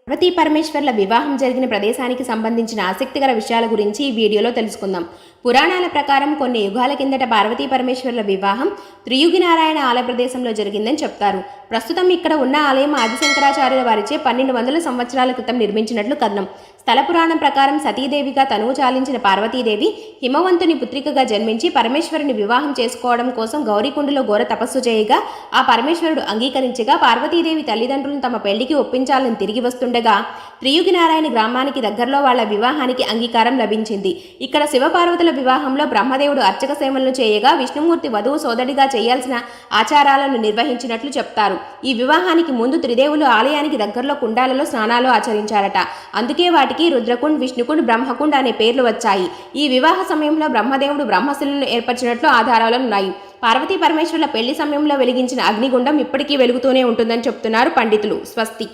పార్వతీ పరమేశ్వర్ల వివాహం జరిగిన ప్రదేశానికి సంబంధించిన ఆసక్తికర విషయాల గురించి ఈ వీడియోలో తెలుసుకుందాం. పురాణాల ప్రకారం కొన్ని యుగాల కిందట పార్వతీ పరమేశ్వర్ల వివాహం త్రియుగినారాయణ ఆలయ ప్రదేశంలో జరిగిందని చెప్తారు. ప్రస్తుతం ఇక్కడ ఉన్న ఆలయం ఆదిశంకరాచార్యుల వారిచే 1200 సంవత్సరాల క్రితం నిర్మించినట్లు కథనం. స్థల పురాణం ప్రకారం సతీదేవిగా తనువు చాలించిన పార్వతీదేవి హిమవంతుని పుత్రికగా జన్మించి పరమేశ్వరుని వివాహం చేసుకోవడం కోసం గౌరీకుండలో ఘోర తపస్సు చేయగా ఆ పరమేశ్వరుడు అంగీకరించగా పార్వతీదేవి తల్లిదండ్రులను తమ పెళ్లికి ఒప్పించాలని తిరిగి వస్తుండగా త్రియుగినారాయణ గ్రామానికి దగ్గరలో వాళ్ల వివాహానికి అంగీకారం లభించింది. ఇక్కడ శివపార్వతుల వివాహంలో బ్రహ్మదేవుడు అర్చక సేవలను చేయగా విష్ణుమూర్తి వధువు సోదడిగా చేయాల్సిన ఆచారాలను నిర్వహించినట్లు చెప్తారు. ఈ వివాహానికి ముందు త్రిదేవులు ఆలయానికి దగ్గరలో కుండాలలో స్నానాలు ఆచరించారట. అందుకే వాటికి రుద్రకుండ్, విష్ణుకుండ్, బ్రహ్మకుండ్ అనే పేర్లు వచ్చాయి. ఈ వివాహ సమయంలో బ్రహ్మదేవుడు బ్రహ్మశిలను ఏర్పరిచినట్లు ఆధారాలున్నాయి. పార్వతీ పరమేశ్వరుల పెళ్లి సమయంలో వెలిగించిన అగ్నిగుండం ఇప్పటికీ వెలుగుతూనే ఉంటుందని చెప్తున్నారు పండితులు. స్వస్తి.